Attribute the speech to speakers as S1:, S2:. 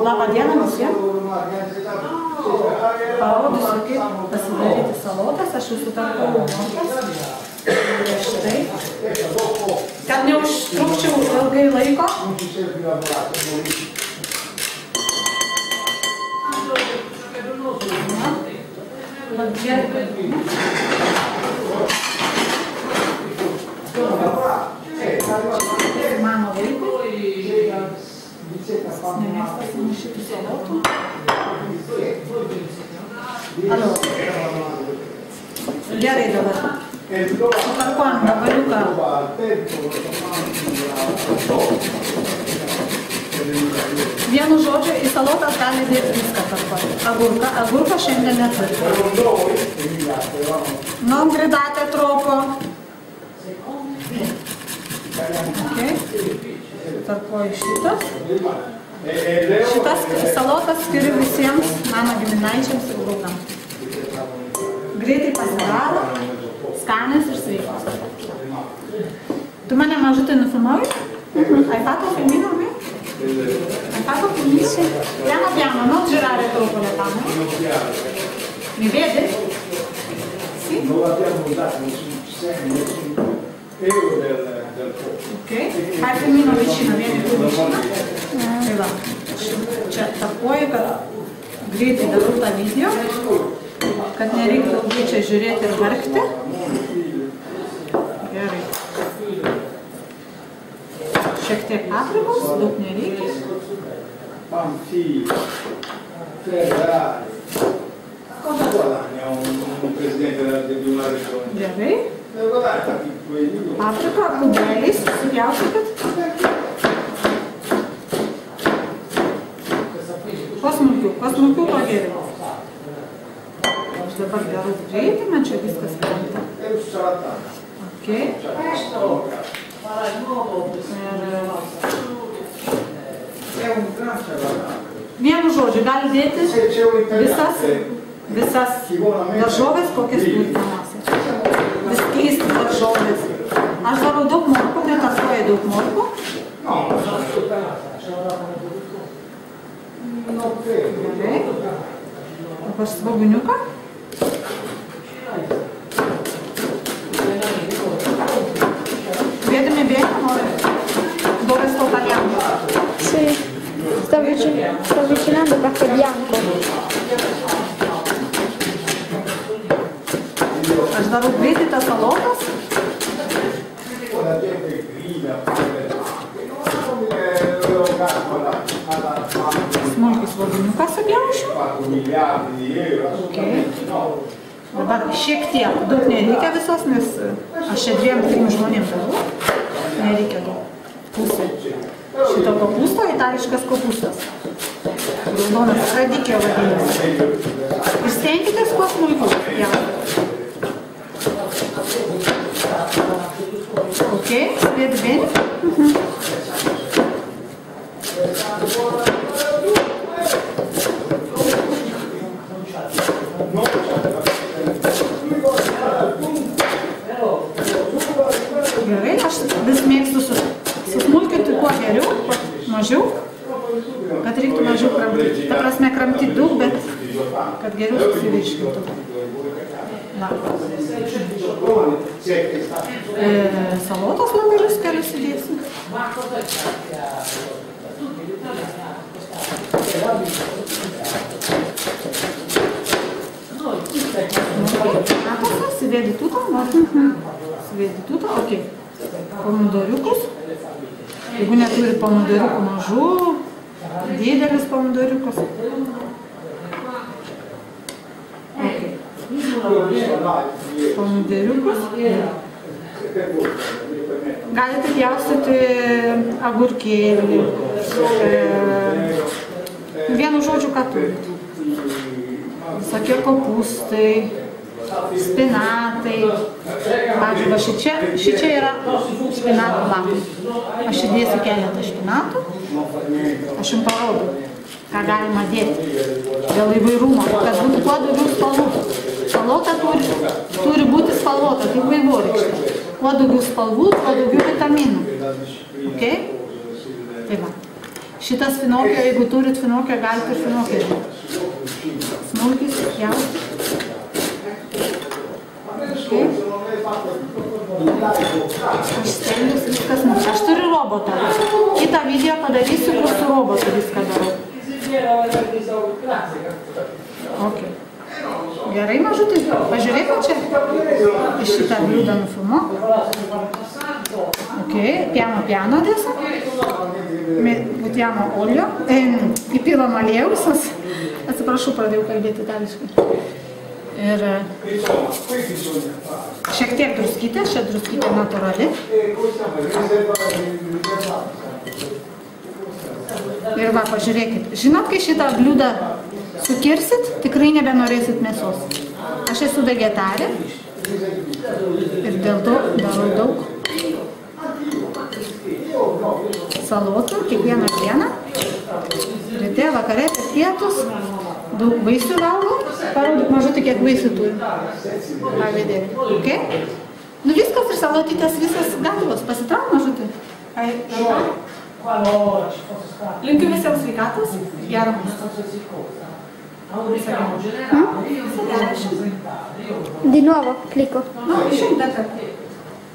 S1: Labą dieną visiems. Parodysiu, kaip pasidaryti salotas. Aš jau sutarkau morkas. Štai. Kad neužtrukčiau ilgai laiko. Mano vaikui. Nemėgsta sumaišyti salotų. Gerai dabar. Sutarkuojam gabaliuką. Vienu žodžiu, į salotas gali dėti viską tarkuoti. Agurką šiandien neturi. Non gridate troppo. Tarkuoju šitas. Šitas salotas skiriu visiems mano giminaičiams ir draugams. Greitai pasidaro, skanės ir sveikos. Tu mane mažutai nufilmavai? Hai fatto il filmino a me? Hai fatto il filmino? Sì. Piano piano, non girare troppo le camere. Mi vede? Sì? Non l'abbiamo dato nessun euro del fuoco. Ok, fai il filmino vicino, vieni tu vicino. E va. Čia tarkuoju, kad greitai darau tą video, kad nereikia ilgai čia žiūrėti ir vargti. Gerai. Šiek tiek paprikos, daug nereikia.
S2: Cosa guadagna un presidente di una regione?
S1: Gerai. Paprika, kubeliais, supjaustykit. Kuo smulkiau, tuo geriau. Aš dabar darau greitai, man čia viskas krenta. Ok. Vienu žodžiu, gali dėti visas daržovės, kokias turite namuose. Vis keisti daržovės. Aš darau daug morkų, netarkuoju daug morkų. Gerai. Dabar svogūniuką. Vedami bėgti nori? Dove sto tagliando?
S3: Sì, sto avvicinando perché è bianco.
S1: Aš darau greitai tas salotas. Smulkiai svogūniuką supjaušiu. Dabar šiek tiek, daug nereikia visos, nes aš čia 2-3 žmonėms darau. Nereikia daug. Pusė šito kopūsto, itališkas kopūstas. Raudonas radikė vadinasi. Ir stenkitės kuo smulkiau pjauti. Ok, vedi bene? Gerai, aš vis mėgstu susmulkinti kuo geriau, mažiau, kad reiktų mažiau kramtyti. Ta prasme, kramtyti daug, bet kad geriau susivirškintų. Salotos lapelius kelius įdėsim. Suvedi tutą, suvedi tutą, ok. Pomidoriukus. Jeigu neturi pomidoriukų mažų, didelis pomidoriukus. Ok. Pomidoriukus. Galite pjaustyti agurkėlį. Vienu žodžiu, ką turite. Visokie kopūstai, spinatai. Pavyzdžiui, va šičia yra špinatų lapai. Aš įdėsiu keletą špinatų. Aš jums parodau, ką galima dėti dėl įvairumo, kad būtų kuo daugiau spalvų. Salota turi būti spalvota, kaip vaivorykštė. Kuo daugiau spalvų, kuo daugiau vitaminų. Okay? Tai va. Šitas finokio, jeigu turit finokio, galite ir finokio žiūrėti. Smulkis, pjauti. Aš stengiuosi viskas mūsų. Aš turiu robotą. Kitą video padarysiu, kur su robotu viską darau. Ok. Gerai, mažutai. Pažiūrėkau čia. Iš šitą bliūdą nufilmuok. Ok, piano adesso. Buttiamo olio. Įpilam aliejaus. Atsiprašau, pradėjau kalbėti itališkai. Ir šiek tiek druskytės, šia druskytė natūrali. Ir va, pažiūrėkit. Žinot, kai šitą bliūdą sukirsit, tikrai nebenorėsit mėsos. Aš esu vegetarė ir dėl to darau daug salotų kiekvieną dieną. Ryte, vakare, pietus, daug vaisių valgau. Parodyk mažutį, kiek vaisių turi. Pavedėlį. Ok? Nu viskas ir salotytės visas gatavos. Pasitrauk mažutį. Linkiu visiems sveikatos. Gero maisto.
S3: Di nuovo, clicco.
S1: No, išimta.